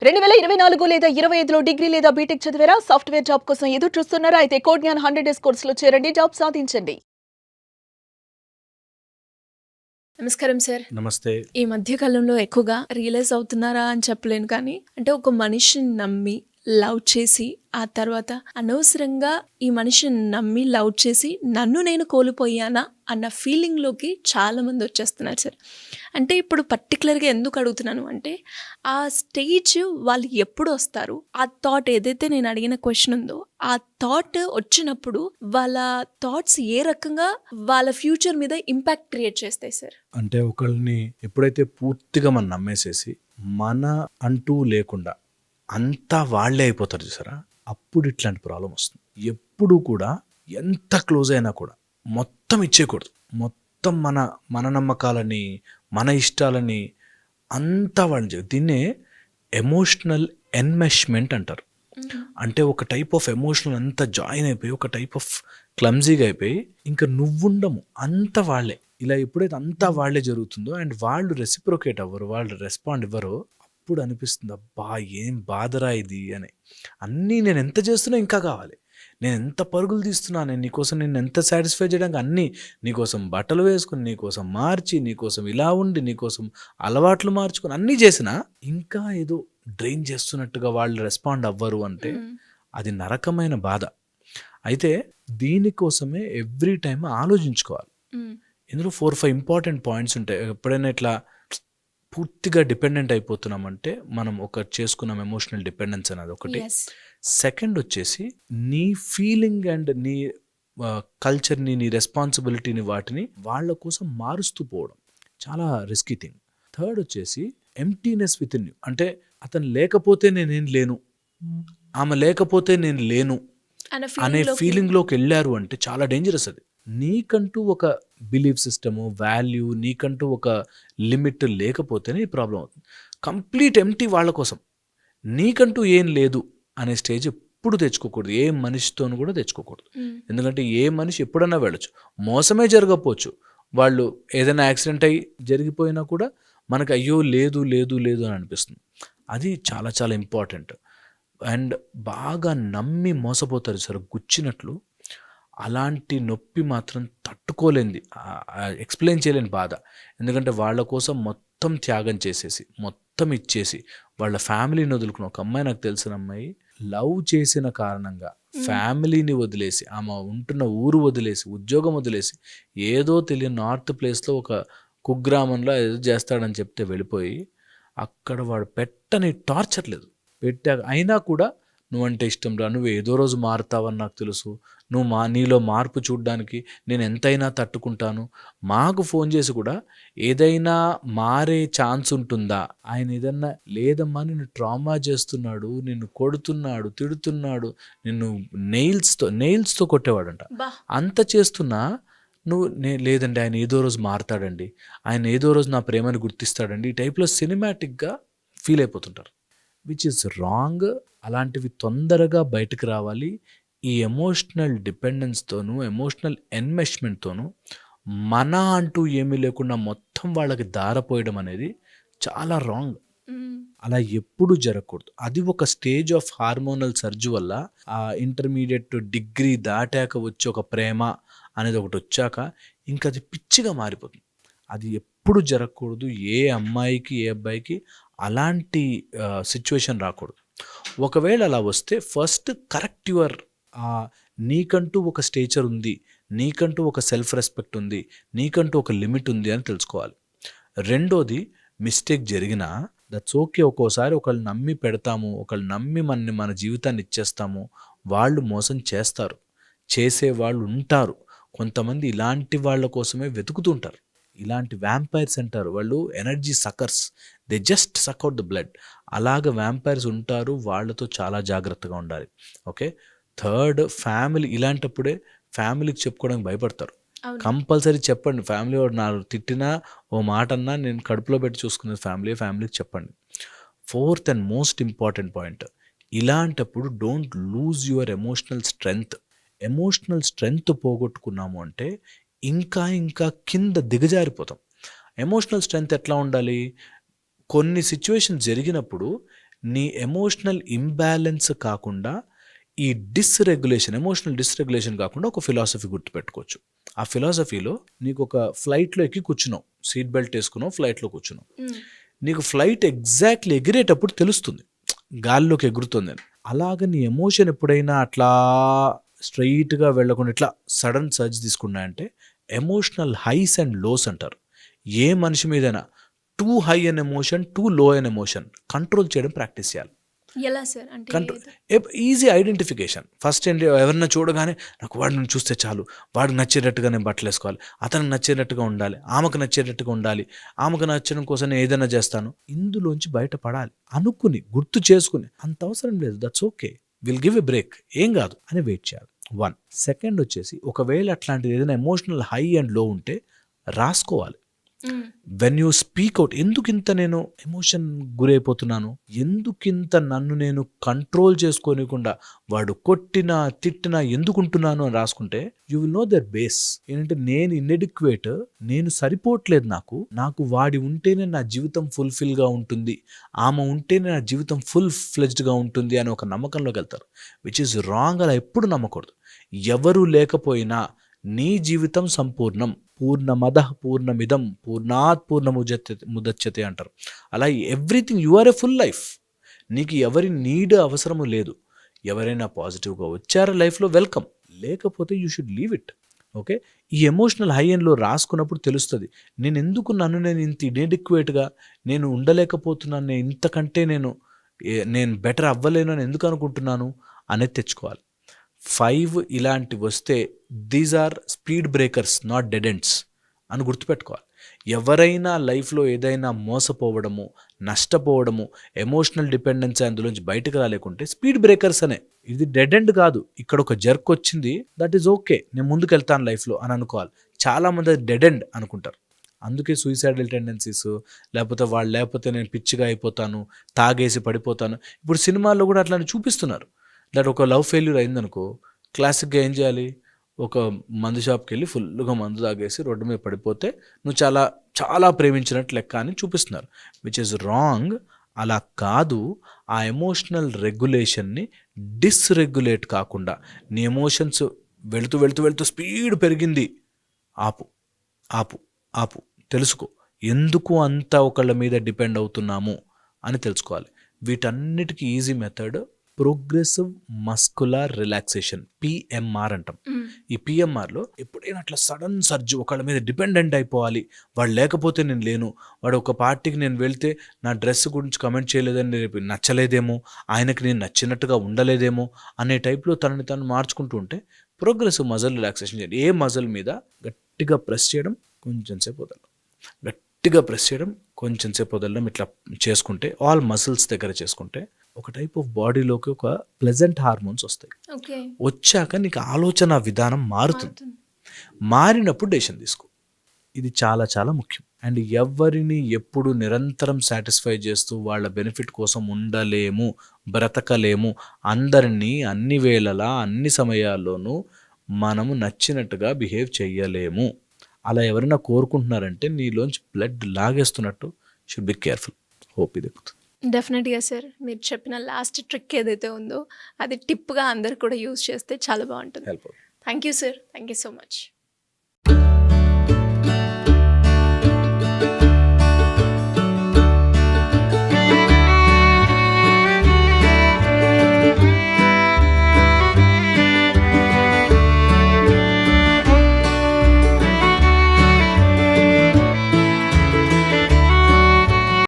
2024 లేదా 25లో డిగ్రీ లేదా బీటెక్ చదివారా? సాఫ్ట్‌వేర్ జాబ్ కోసం ఎదురు చూస్తున్నారా? అయితే కోడ్ జ్ఞాన్ 100 డేస్ కోర్సులో చేరండి. జాబ్ సాధించండి. నమస్కారం సార్. నమస్తే. ఈ మధ్య కాలంలో ఎక్కువగా రియలైజ్ అవుతున్నారా అని చెప్పలేను కానీ, అంటే ఒక మనిషిని నమ్మి, లవ్ చేసి, ఆ తర్వాత అనవసరంగా ఈ మనిషిని నమ్మి, లవ్ చేసి నన్ను నేను కోల్పోయానా అన్న ఫీలింగ్‌లోకి చాలామంది వచ్చేస్తున్నారు సార్. అంటే ఇప్పుడు పర్టిక్యులర్‌గా ఎందుకు అడుగుతున్నాను అంటే, ఆ స్టేజ్ వాళ్ళు ఎప్పుడు వస్తారు? ఆ థాట్ ఏదైతే నేను అడిగిన క్వెషన్ ఉందో, ఆ థాట్ వచ్చినప్పుడు వాళ్ళ థాట్స్ ఏ రకంగా వాళ్ళ ఫ్యూచర్ మీద ఇంపాక్ట్ క్రియేట్ చేస్తాయి సార్? అంటే ఒకళ్ళని ఎప్పుడైతే పూర్తిగా మనం నమ్మేసేసి, మన అంటూ లేకుండా అంతా వాళ్ళే అయిపోతారు చూసారా? అప్పుడు ఇట్లాంటి ప్రాబ్లమ్ వస్తుంది. ఎప్పుడు కూడా ఎంత క్లోజ్ అయినా కూడా మొత్తం ఇచ్చేయకూడదు. మొత్తం మన మన నమ్మకాలని, మన ఇష్టాలని అంతా వాళ్ళని దీన్నే ఎమోషనల్ ఎన్మెష్మెంట్ అంటారు. అంటే ఒక టైప్ ఆఫ్ ఎమోషనల్ అంతా జాయిన్ అయిపోయి, ఒక టైప్ ఆఫ్ క్లమ్జీగా అయిపోయి, ఇంకా నువ్వుండము అంతా వాళ్ళే. ఇలా ఎప్పుడైతే అంతా వాళ్ళే జరుగుతుందో అండ్ వాళ్ళు రెసిప్రొకేట్ అవ్వరు, వాళ్ళు రెస్పాండ్ ఇవ్వరు, అప్పుడు అనిపిస్తుంది అబ్బా ఏం బాధరా ఇది అని. అన్నీ నేను ఎంత చేస్తున్నా ఇంకా కావాలి, నేను ఎంత పరుగులు తీస్తున్నా, నేను నీకోసం నేను ఎంత సాటిస్ఫై చేయడానికి అన్నీ నీకోసం బట్టలు వేసుకుని, నీకోసం మార్చి, నీకోసం ఇలా ఉండి, నీకోసం అలవాట్లు మార్చుకొని అన్నీ చేసినా ఇంకా ఏదో డ్రైన్ చేస్తున్నట్టుగా వాళ్ళు రెస్పాండ్ అవ్వరు అంటే అది నరకమైన బాధ. అయితే దీనికోసమే ఎవ్రీ టైం ఆలోచించుకోవాలి. ఇందులో 4-5 ఇంపార్టెంట్ పాయింట్స్ ఉంటాయి. ఎప్పుడైనా ఇట్లా పూర్తిగా డిపెండెంట్ అయిపోతున్నామంటే మనం ఒక చేసుకున్నాం ఎమోషనల్ డిపెండెన్స్ అనేది ఒకటి. సెకండ్ వచ్చేసి నీ ఫీలింగ్ అండ్ నీ కల్చర్ని, నీ రెస్పాన్సిబిలిటీని, వాటిని వాళ్ళ కోసం మారుస్తూ పోవడం చాలా రిస్కీ థింగ్. థర్డ్ వచ్చేసి ఎంప్టీనెస్ విత్ ఇన్ యూ. అంటే అతను లేకపోతే నేనేం లేను, ఆమె లేకపోతే నేను లేను అనే ఫీలింగ్లోకి వెళ్ళారు అంటే చాలా డేంజరస్ అది. నీకంటూ ఒక బిలీఫ్ సిస్టము, వాల్యూ, నీకంటూ ఒక లిమిట్ లేకపోతేనే ఈ ప్రాబ్లం అవుతుంది. కంప్లీట్ ఎంప్టీ వాళ్ళ కోసం, నీకంటూ ఏం లేదు అనే స్టేజ్ ఎప్పుడు తెచ్చుకోకూడదు. ఏ మనిషితోనూ కూడా తెచ్చుకోకూడదు. ఎందుకంటే ఏ మనిషి ఎప్పుడన్నా వెళ్ళచ్చు, మోసమే జరగకపోవచ్చు. వాళ్ళు ఏదైనా యాక్సిడెంట్ అయ్యి జరిగిపోయినా కూడా మనకు అయ్యో లేదు లేదు లేదు అని అనిపిస్తుంది. అది చాలా చాలా ఇంపార్టెంట్. అండ్ బాగా నమ్మి మోసపోతారు సార్ గుచ్చినట్లు. అలాంటి నొప్పి మాత్రం తట్టుకోలేంది, ఎక్స్ప్లెయిన్ చేయలేని బాధ. ఎందుకంటే వాళ్ళ కోసం మొత్తం త్యాగం చేసేసి, మొత్తం ఇచ్చేసి, వాళ్ళ ఫ్యామిలీని వదులుకుని, ఒక అమ్మాయి నాకు తెలిసిన అమ్మాయి లవ్ చేసిన కారణంగా ఫ్యామిలీని వదిలేసి, ఆమె ఉంటున్న ఊరు వదిలేసి, ఉద్యోగం వదిలేసి, ఏదో తెలియని నార్త్ ప్లేస్లో ఒక కుగ్రామంలో ఏదో చేస్తాడని చెప్తే వెళ్ళిపోయి, అక్కడ వాడు పెట్టని టార్చర్ లేదు, పెట్టాక అయినా కూడా నువ్వంటే ఇష్టం రా, నువ్వు ఏదో రోజు మారుతావని నాకు తెలుసు, నువ్వు నీలో మార్పు చూడడానికి నేను ఎంతైనా తట్టుకుంటాను. మాకు ఫోన్ చేసి కూడా ఏదైనా మారే ఛాన్స్ ఉంటుందా, ఆయన ఏదన్నా లేదమ్మా నిన్ను ట్రామా చేస్తున్నాడు, నిన్ను కొడుతున్నాడు, తిడుతున్నాడు, నిన్ను నెయిల్స్తో కొట్టేవాడంట. అంత చేస్తున్నా నువ్వు లేదండి ఆయన ఏదో రోజు మారుతాడండి, ఆయన ఏదో రోజు నా ప్రేమని గుర్తిస్తాడండి, ఈ టైప్లో సినిమాటిక్గా ఫీల్ అయిపోతుంటారు, విచ్ ఇస్ రాంగ్. అలాంటివి తొందరగా బయటకు రావాలి. ఈ ఎమోషనల్ డిపెండెన్స్తోనూ, ఎమోషనల్ ఎన్మెష్మెంట్తోనూ మన అంటూ ఏమీ లేకుండా మొత్తం వాళ్ళకి దారపోయడం అనేది చాలా రాంగ్. అలా ఎప్పుడు జరగకూడదు. అది ఒక స్టేజ్ ఆఫ్ హార్మోనల్ సర్జ్ వల్ల, ఆ ఇంటర్మీడియట్ డిగ్రీ దాటాక వచ్చి ఒక ప్రేమ అనేది ఒకటి వచ్చాక ఇంకా అది పిచ్చిగా మారిపోతుంది. అది ఎప్పుడు జరగకూడదు. ఏ అమ్మాయికి, ఏ అబ్బాయికి అలాంటి సిచ్యువేషన్ రాకూడదు. ఒకవేళ అలా వస్తే ఫస్ట్ కరెక్ట్ యువర్, నీకంటూ ఒక స్టేచర్ ఉంది, నీకంటూ ఒక సెల్ఫ్ రెస్పెక్ట్ ఉంది, నీకంటూ ఒక లిమిట్ ఉంది అని తెలుసుకోవాలి. రెండోది, మిస్టేక్ జరిగినా దట్స్ ఓకే. ఒక్కోసారి ఒకళ్ళు నమ్మి పెడతాము, ఒకళ్ళు నమ్మి మన జీవితాన్ని ఇచ్చేస్తాము, వాళ్ళు మోసం చేస్తారు, చేసేవాళ్ళు ఉంటారు. కొంతమంది ఇలాంటి వాళ్ళ కోసమే వెతుకుతుంటారు. ఇలాంటి వ్యాంపైర్స్ అంటారు, వాళ్ళు energy suckers, they just suck out the blood. అలాగ వ్యాంపైర్స్ ఉంటారు, వాళ్ళతో చాలా జాగ్రత్తగా ఉండాలి. ఓకే. Third, family. ఇలాంటప్పుడే ఫ్యామిలీకి చెప్పుకోవడానికి భయపడతారు. కంపల్సరీ చెప్పండి, ఫ్యామిలీ వాడు నా తిట్టినా ఓ మాట అన్నా నేను కడుపులో పెట్టి చూసుకునేది ఫ్యామిలీకి చెప్పండి. Fourth and most important point, ఇలాంటప్పుడు don't lose your emotional strength. Emotional strength పోగొట్టుకున్నాము అంటే ఇంకా ఇంకా కింద దిగజారిపోతాం. ఎమోషనల్ స్ట్రెంగ్త్ ఎట్లా ఉండాలి? కొన్ని సిచ్యువేషన్ జరిగినప్పుడు నీ ఎమోషనల్ ఇంబ్యాలెన్స్ కాకుండా ఈ ఎమోషనల్ డిస్రెగ్యులేషన్ కాకుండా ఒక ఫిలాసఫీ గుర్తుపెట్టుకోవచ్చు. ఆ ఫిలాసఫీలో నీకు ఒక ఫ్లైట్లో ఎక్కి కూర్చున్నావు, సీట్ బెల్ట్ వేసుకున్నావు, ఫ్లైట్లో కూర్చున్నావు. నీకు ఫ్లైట్ ఎగ్జాక్ట్లీ ఎగిరేటప్పుడు తెలుస్తుంది గాల్లోకి ఎగురుతుంది అని. అలాగ నీ ఎమోషన్ ఎప్పుడైనా అట్లా స్ట్రైట్గా వెళ్ళకుండా ఇట్లా సడన్ సర్జ్ తీసుకున్నాయంటే ఎమోషనల్ హైస్ అండ్ లోస్ అంటారు. ఏ మనిషి మీదైనా too high an emotion, too low an emotion control చేయడం ప్రాక్టీస్ చేయాలి. ఎలా సార్ అంటే కంట్రోల్ ఈజీ ఐడెంటిఫికేషన్. ఫస్ట్ ఏంటి, ఎవరన్నా చూడగానే నాకు వాడిని చూస్తే చాలు, వాడికి నచ్చేటట్టుగా నేను బట్టలు వేసుకోవాలి, అతనికి నచ్చేటట్టుగా ఉండాలి, ఆమెకు నచ్చేటట్టుగా ఉండాలి, ఆమెకు నచ్చడం కోసం నేను ఏదైనా చేస్తాను. ఇందులోంచి బయటపడాలి అనుకుని గుర్తు చేసుకుని అంత అవసరం లేదు, that's okay, will give a break, ఏం కాదు అని వెయిట్ చేయాలి. 1. సెకండ్ వచ్చేసి ఒకవేళ అట్లాంటిది ఏదైనా ఎమోషనల్ హై అండ్ లో ఉంటే రాసుకోవాలి. వెన్ యూ స్పీక్ అవుట్, ఎందుకింత నేను ఎమోషన్ గురైపోతున్నాను, ఎందుకింత నన్ను నేను కంట్రోల్ చేసుకోనికుండా వాడు కొట్టినా తిట్టినా ఎందుకుంటున్నాను అని రాసుకుంటే you will know their base. ఏంటంటే నేను ఇన్ఎడిక్వేట్, నేను సరిపోవట్లేదు, నాకు వాడి ఉంటేనే నా జీవితం ఫుల్ఫిల్గా ఉంటుంది, ఆమె ఉంటేనే నా జీవితం ఫుల్ ఫ్లెజ్డ్గా ఉంటుంది అని ఒక నమ్మకంలోకి వెళ్తారు, విచ్ ఈజ్ రాంగ్. అలా ఎప్పుడు నమ్మకూడదు. ఎవరు లేకపోయినా నీ జీవితం సంపూర్ణం. పూర్ణమదః పూర్ణమిదం పూర్ణాత్ పూర్ణముదచ్యతే అంటారు. అలా everything you are a full life. నీకు ఎవరి నీడ్ అవసరము లేదు. ఎవరైనా పాజిటివ్గా వచ్చారా లైఫ్లో వెల్కమ్, లేకపోతే you should leave it. Okay, ఈ ఎమోషనల్ హై అండ్లో రాసుకున్నప్పుడు తెలుస్తుంది నేను ఎందుకు నేను ఇంత ఇన్ఎడిక్వేట్గా నేను ఉండలేకపోతున్నాను, నేను ఇంతకంటే నేను బెటర్ అవ్వలేను అని ఎందుకు అనుకుంటున్నాను అనేది తెచ్చుకోవాలి. 5 ఇలాంటివి వస్తే these are speed breakers, not dead ends అని గుర్తుపెట్టుకోవాలి. ఎవరైనా లైఫ్లో ఏదైనా మోసపోవడము, నష్టపోవడము, ఎమోషనల్ డిపెండెన్స్ అందులోంచి బయటకు రాలేకుంటే స్పీడ్ బ్రేకర్స్ అనే. ఇది డెడ్ ఎండ్ కాదు, ఇక్కడ ఒక జర్క్ వచ్చింది, దట్ ఈజ్ ఓకే, నేను ముందుకు వెళ్తాను లైఫ్లో అని అనుకోవాలి. చాలామంది అది డెడ్ ఎండ్ అనుకుంటారు. అందుకే సూసైడల్ టెండెన్సీస్, లేకపోతే నేను పిచ్చిగా అయిపోతాను, తాగేసి పడిపోతాను. ఇప్పుడు సినిమాల్లో కూడా అట్లానే చూపిస్తున్నారు. దట్ ఒక లవ్ ఫెయిల్యూర్ అయిందనుకో, క్లాసిక్గా ఏం చేయాలి, ఒక మందు షాప్కి వెళ్ళి ఫుల్గా మందు తాగేసి రోడ్డు మీద పడిపోతే నువ్వు చాలా చాలా ప్రేమించినట్టు లెక్క అని చూపిస్తున్నారు, విచ్ ఈజ్ రాంగ్. అలా కాదు. ఆ ఎమోషనల్ రెగ్యులేషన్ని డిస్రెగ్యులేట్ కాకుండా నీ ఎమోషన్స్ వెళుతూ స్పీడ్ పెరిగింది, ఆపు, తెలుసుకో ఎందుకు అంతా ఒకళ్ళ మీద డిపెండ్ అవుతున్నాము అని తెలుసుకోవాలి. వీటన్నిటికీ easy method progressive muscular relaxation, PMR అంటాం. ఈ పిఎంఆర్లో ఎప్పుడైనా అట్లా సడన్ సర్జ్ ఒకళ్ళ మీద డిపెండెంట్ అయిపోవాలి, వాడు లేకపోతే నేను లేను, వాడు ఒక పార్టీకి నేను వెళ్తే నా డ్రెస్ గురించి కమెంట్ చేయలేదని రేపు నచ్చలేదేమో, ఆయనకి నేను నచ్చినట్టుగా ఉండలేదేమో అనే టైప్లో తనని తను మార్చుకుంటూ ఉంటే ప్రోగ్రెసివ్ మజిల్ రిలాక్సేషన్ చేయండి. ఏ మజిల్ మీద గట్టిగా ప్రెస్ చేయడం, కొంచెం సేపు వదలడం, గట్టిగా ప్రెస్ చేయడం, కొంచెం సేపు వదలడం, ఇట్లా చేసుకుంటే ఆల్ మసిల్స్ దగ్గర చేసుకుంటే ఒక టైప్ ఆఫ్ బాడీలోకి ఒక ప్లెజెంట్ హార్మోన్స్ వస్తాయి. వచ్చాక నీకు ఆలోచన విధానం మారుతుంది. మారినప్పుడు డెసిషన్ తీసుకో. ఇది చాలా చాలా ముఖ్యం. అండ్ ఎవరిని ఎప్పుడు నిరంతరం సాటిస్ఫై చేస్తూ వాళ్ళ బెనిఫిట్ కోసం ఉండలేము, బ్రతకలేము. అందరినీ అన్ని వేళలా అన్ని సమయాల్లోనూ మనము నచ్చినట్టుగా బిహేవ్ చేయలేము. అలా ఎవరైనా కోరుకుంటున్నారంటే నీలోంచి బ్లడ్ లాగేస్తున్నట్టు. Should be careful. హోప్ ఇది ఎక్కుతుంది. డెఫినెట్గా సార్, మీరు చెప్పిన లాస్ట్ ట్రిక్ ఏదైతే ఉందో అది టిప్గా అందరు కూడా యూజ్ చేస్తే చాలా బాగుంటుంది. Help. Thank you sir, thank you so much.